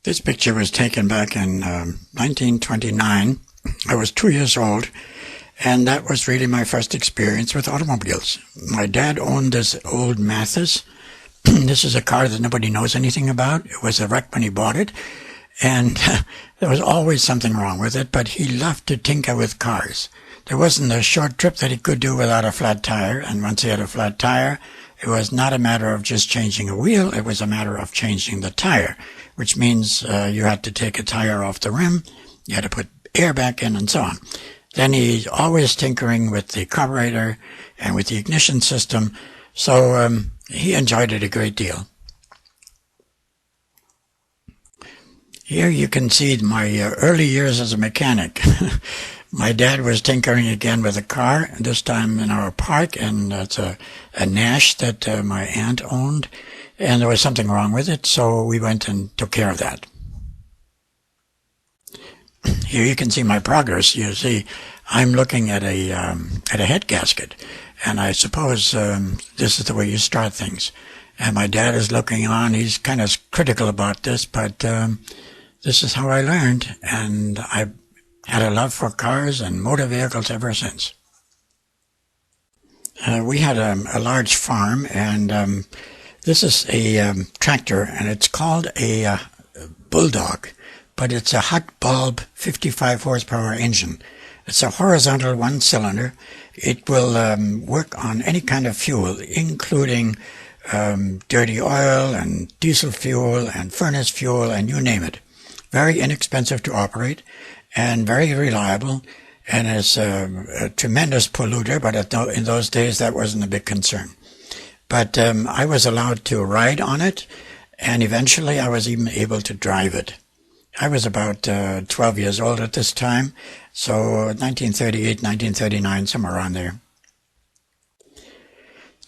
This picture was taken back in 1929. I was 2 years old, and that was really my first experience with automobiles. My dad owned this old Mathis. This is a car that nobody knows anything about. It was a wreck when he bought it, and there was always something wrong with it, but he loved to tinker with cars. There wasn't a short trip that he could do without a flat tire, and once he had a flat tire, it was not a matter of just changing a wheel, it was a matter of changing the tire, which means you had to take a tire off the rim, you had to put air back in, and so on. Then he's always tinkering with the carburetor and with the ignition system, so he enjoyed it a great deal. Here you can see my early years as a mechanic. My dad was tinkering again with a car, this time in our park, and it's a Nash that my aunt owned, and there was something wrong with it, so we went and took care of that. Here you can see my progress. You see, I'm looking at a head gasket, and I suppose this is the way you start things. And my dad is looking on. He's kind of critical about this, but this is how I learned, and I had a love for cars and motor vehicles ever since. We had a large farm, and this is a tractor, and it's called a Bulldog, but it's a hot bulb 55 horsepower engine. It's a horizontal one-cylinder. It will work on any kind of fuel, including dirty oil and diesel fuel and furnace fuel and you name it. Very inexpensive to operate and very reliable, and is a tremendous polluter, but in those days that wasn't a big concern. But I was allowed to ride on it, and eventually I was even able to drive it. I was about 12 years old at this time, so 1938, 1939, somewhere around there.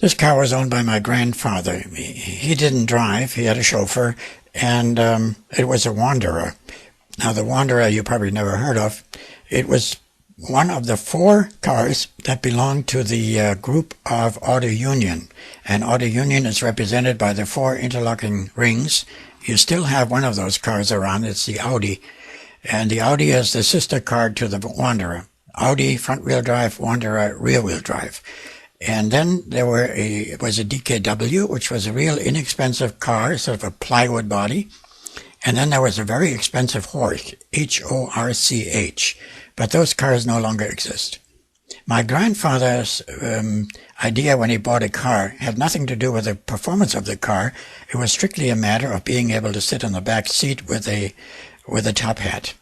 This car was owned by my grandfather. He didn't drive, he had a chauffeur, and it was a Wanderer. Now, the Wanderer you probably never heard of. It was one of the 4 cars that belonged to the group of Auto Union. And Auto Union is represented by the 4 interlocking rings. You still have one of those cars around. It's the Audi. And the Audi is the sister car to the Wanderer. Audi front-wheel drive, Wanderer rear-wheel drive. And then there was a DKW, which was a real inexpensive car, sort of a plywood body. And then there was a very expensive horse, Horch, but those cars no longer exist. My grandfather's idea when he bought a car had nothing to do with the performance of the car. It was strictly a matter of being able to sit on the back seat with a top hat.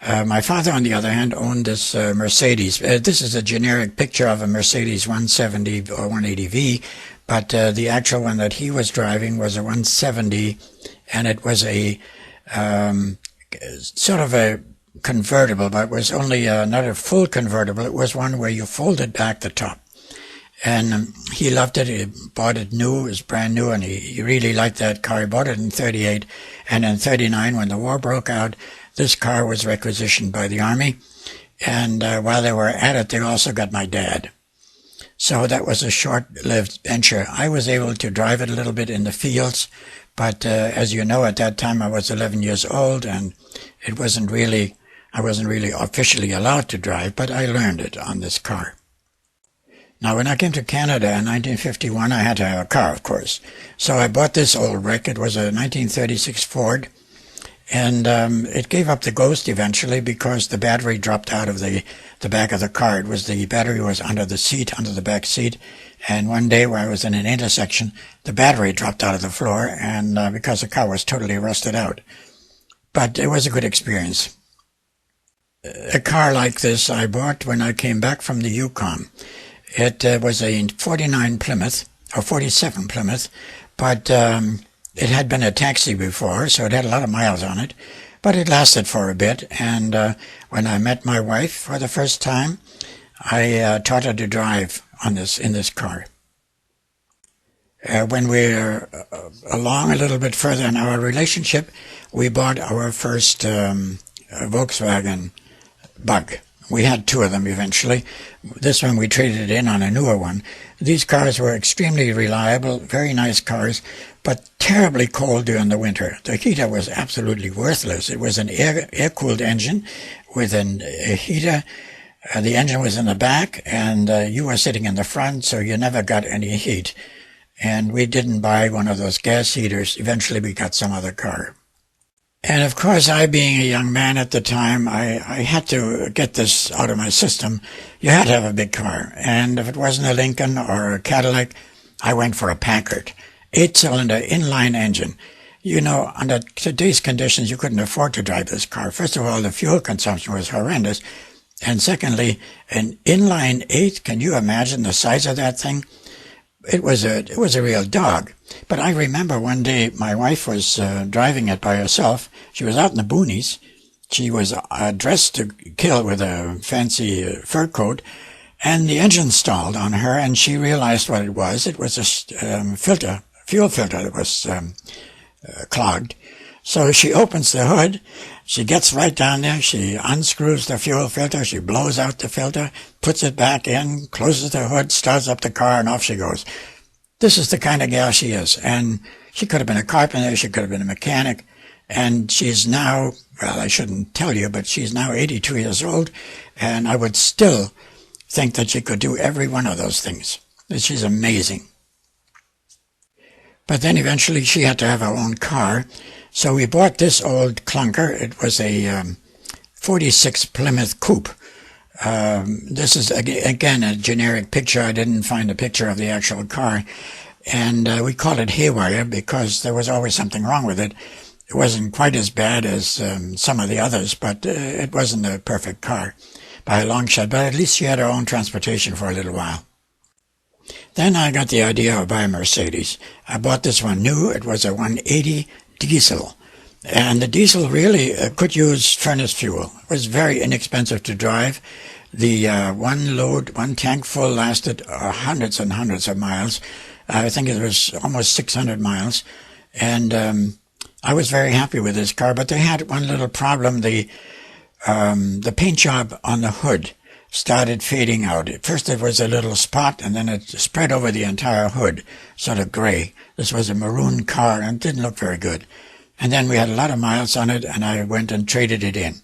My father, on the other hand, owned this Mercedes. This is a generic picture of a Mercedes 170 or 180V, but the actual one that he was driving was a 170, and it was a sort of a convertible, but it was only not a full convertible. It was one where you folded back the top. And he loved it. He bought it new. It was brand new, and he really liked that car. He bought it in 38, and in 39, when the war broke out, this car was requisitioned by the Army, and while they were at it, they also got my dad. So that was a short-lived venture. I was able to drive it a little bit in the fields, but as you know, at that time I was 11 years old, and I wasn't really officially allowed to drive, but I learned it on this car. Now, when I came to Canada in 1951, I had to have a car, of course. So I bought this old wreck. It was a 1936 Ford, and it gave up the ghost eventually because the battery dropped out of the back of the car. The battery was under the back seat, and one day where I was in an intersection, the battery dropped out of the floor, and because the car was totally rusted out. But it was a good experience. A car like this I bought when I came back from the Yukon. It was a 49 Plymouth, or 47 Plymouth, but it had been a taxi before, so it had a lot of miles on it. But it lasted for a bit, and when I met my wife for the first time, I taught her to drive in this car. When we were along a little bit further in our relationship, we bought our first Volkswagen Bug. We had 2 of them eventually. This one we traded in on a newer one. These cars were extremely reliable, very nice cars, but terribly cold during the winter. The heater was absolutely worthless. It was an air-cooled engine with a heater. The engine was in the back, and you were sitting in the front, so you never got any heat. And we didn't buy one of those gas heaters. Eventually we got some other car. And of course, I being a young man at the time, I had to get this out of my system. You had to have a big car. And if it wasn't a Lincoln or a Cadillac, I went for a Packard. 8-cylinder inline engine. You know, under today's conditions, you couldn't afford to drive this car. First of all, the fuel consumption was horrendous. And secondly, an inline 8, can you imagine the size of that thing? It was a real dog. But I remember one day my wife was driving it by herself. She was out in the boonies. She was dressed to kill with a fancy fur coat, and the engine stalled on her, and she realized what it was. It was a fuel filter that was clogged. So she opens the hood. She gets right down there. She unscrews the fuel filter. She blows out the filter, puts it back in, closes the hood, starts up the car, and off she goes. This is the kind of gal she is. And she could have been a carpenter. She could have been a mechanic. And she's now, well, I shouldn't tell you, but she's now 82 years old. And I would still think that she could do every one of those things. She's amazing. But then eventually she had to have her own car. So we bought this old clunker. It was a 46 Plymouth Coupe. This is, again, a generic picture. I didn't find a picture of the actual car. And we called it Haywire because there was always something wrong with it. It wasn't quite as bad as some of the others, but it wasn't a perfect car by a long shot. But at least she had her own transportation for a little while. Then I got the idea of buying a Mercedes. I bought this one new. It was a 180 diesel. And the diesel really could use furnace fuel. It was very inexpensive to drive. The one tank full lasted hundreds and hundreds of miles. I think it was almost 600 miles. And I was very happy with this car, but they had one little problem. The paint job on the hood started fading out. At first it was a little spot, and then it spread over the entire hood, sort of gray. This was a maroon car, and it didn't look very good. And then we had a lot of miles on it, and I went and traded it in.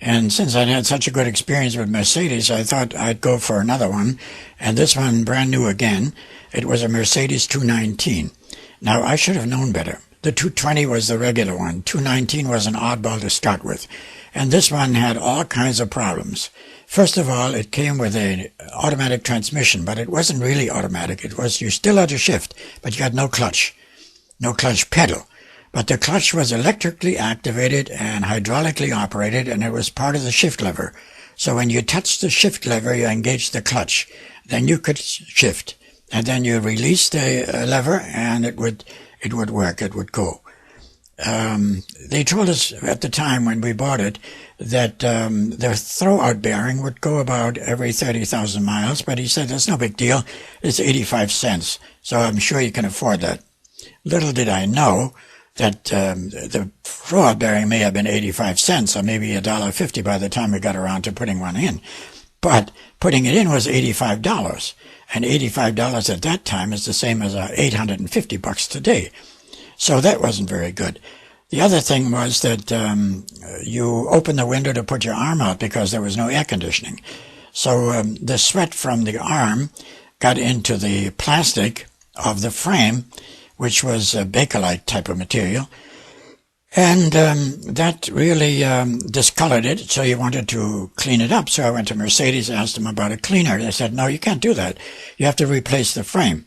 And since I'd had such a good experience with Mercedes, I thought I'd go for another one. And this one, brand new again, it was a Mercedes 219. Now, I should have known better. The 220 was the regular one. 219 was an oddball to start with. And this one had all kinds of problems. First of all, it came with an automatic transmission, but it wasn't really automatic. It was, you still had to shift, but you had no clutch pedal. But the clutch was electrically activated and hydraulically operated, and it was part of the shift lever. So when you touched the shift lever, you engaged the clutch. Then you could shift. And then you released the lever, and it would work. It would go. They told us at the time when we bought it that the throwout bearing would go about every 30,000 miles, but he said that's no big deal. It's 85 cents, so I'm sure you can afford that. Little did I know that the throwout bearing may have been 85 cents or maybe $1.50 by the time we got around to putting one in. But putting it in was $85, and $85 at that time is the same as $850 today. So that wasn't very good. The other thing was that you opened the window to put your arm out because there was no air conditioning. So the sweat from the arm got into the plastic of the frame, which was a Bakelite type of material. And that really discolored it, so you wanted to clean it up. So I went to Mercedes, asked them about a cleaner. They said, no, you can't do that. You have to replace the frame.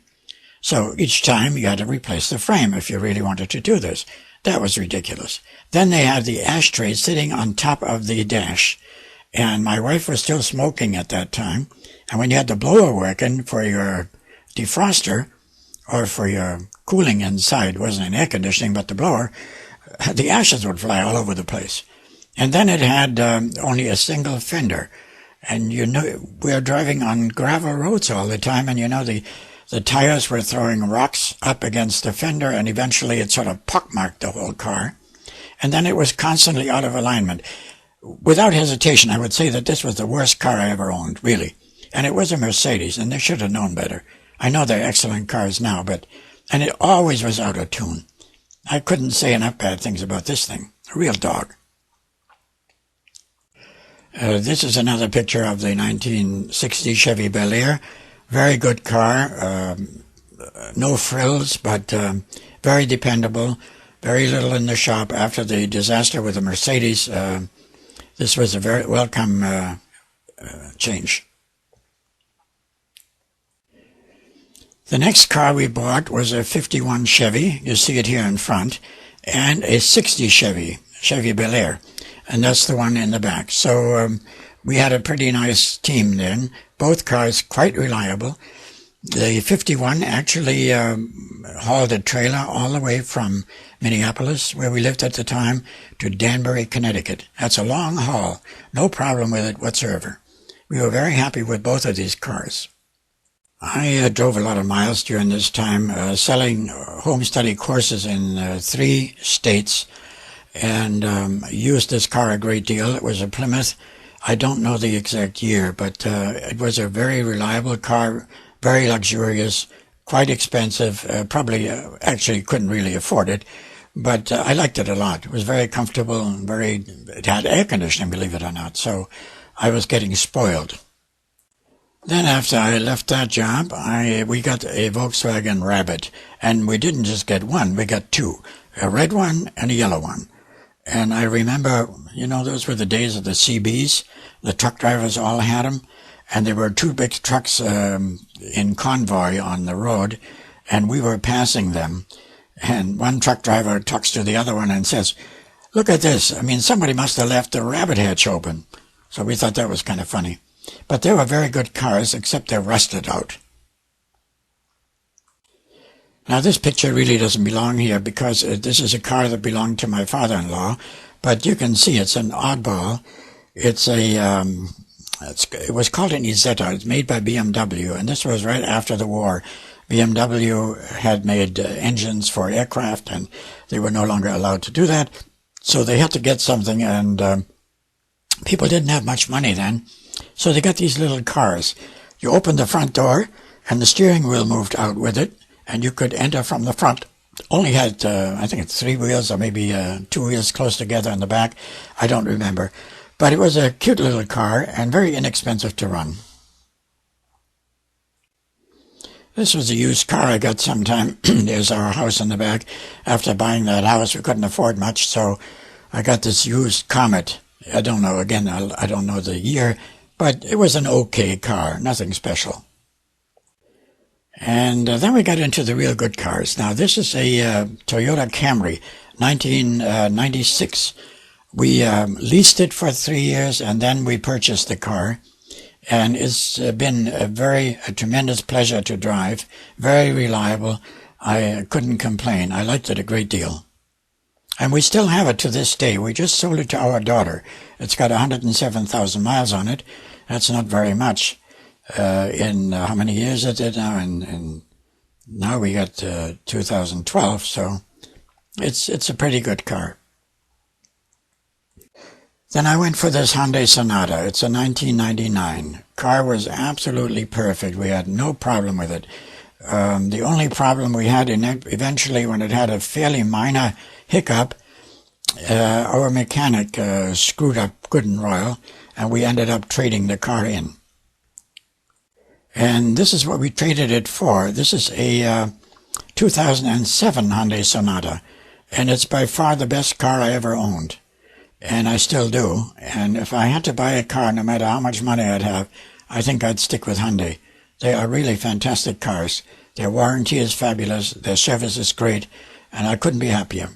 So each time you had to replace the frame if you really wanted to do this. That was ridiculous. Then they had the ashtray sitting on top of the dash. And my wife was still smoking at that time. And when you had the blower working for your defroster or for your cooling inside, it wasn't an air conditioning, but the blower, the ashes would fly all over the place. And then it had only a single fender. And you know, we were driving on gravel roads all the time, and you know, the tires were throwing rocks up against the fender, and eventually it sort of pockmarked the whole car. And then it was constantly out of alignment. Without hesitation, I would say that this was the worst car I ever owned, really. And it was a Mercedes, and they should have known better. I know they're excellent cars now, but and it always was out of tune. I couldn't say enough bad things about this thing. A real dog. This is another picture of the 1960 Chevy Bel Air. Very good car. No frills, but very dependable. Very little in the shop. After the disaster with the Mercedes, this was a very welcome change. The next car we bought was a 51 Chevy. You see it here in front. And a 60 Chevy Bel Air. And that's the one in the back. So we had a pretty nice team then. Both cars quite reliable. The 51 actually hauled a trailer all the way from Minneapolis, where we lived at the time, to Danbury, Connecticut. That's a long haul. No problem with it whatsoever. We were very happy with both of these cars. I drove a lot of miles during this time, selling home study courses in 3 states, and used this car a great deal. It was a Plymouth. I don't know the exact year, but it was a very reliable car, very luxurious, quite expensive. Probably actually couldn't really afford it, but I liked it a lot. It was very comfortable and it had air conditioning, believe it or not, so I was getting spoiled. Then after I left that job, we got a Volkswagen Rabbit, and we didn't just get one, we got 2, a red one and a yellow one. And I remember, those were the days of the CBs. The truck drivers all had them, and there were 2 big trucks in convoy on the road, and we were passing them. And one truck driver talks to the other one and says, "Look at this. Somebody must have left the rabbit hatch open." So we thought that was kind of funny. But they were very good cars, except they're rusted out. Now this picture really doesn't belong here because this is a car that belonged to my father-in-law, but you can see it's an oddball. It's it was called an Isetta. It's made by BMW, and this was right after the war. BMW had made engines for aircraft, and they were no longer allowed to do that, so they had to get something, and people didn't have much money then, so they got these little cars. You opened the front door, and the steering wheel moved out with it, and you could enter from the front. Only had, I think it's 3 wheels or maybe 2 wheels close together in the back. I don't remember. But it was a cute little car and very inexpensive to run. This was a used car I got sometime. There's our house in the back. After buying that house, we couldn't afford much, so I got this used Comet. I don't know, again, I don't know the year, but it was an okay car, nothing special. And then we got into the real good cars. Now, this is a Toyota Camry, 1996. We leased it for 3 years, and then we purchased the car. And it's been a tremendous pleasure to drive, very reliable. I couldn't complain. I liked it a great deal. And we still have it to this day. We just sold it to our daughter. It's got 107,000 miles on it. That's not very much. In how many years is it now? And now we got 2012, so it's a pretty good car. Then I went for this Hyundai Sonata. It's a 1999. Car was absolutely perfect. We had no problem with it. The only problem we had eventually, when it had a fairly minor hiccup, our mechanic screwed up good and royal, and we ended up trading the car in. And this is what we traded it for. This is a 2007 Hyundai Sonata, and it's by far the best car I ever owned. And I still do. And if I had to buy a car, no matter how much money I'd have, I think I'd stick with Hyundai. They are really fantastic cars. Their warranty is fabulous. Their service is great. And I couldn't be happier.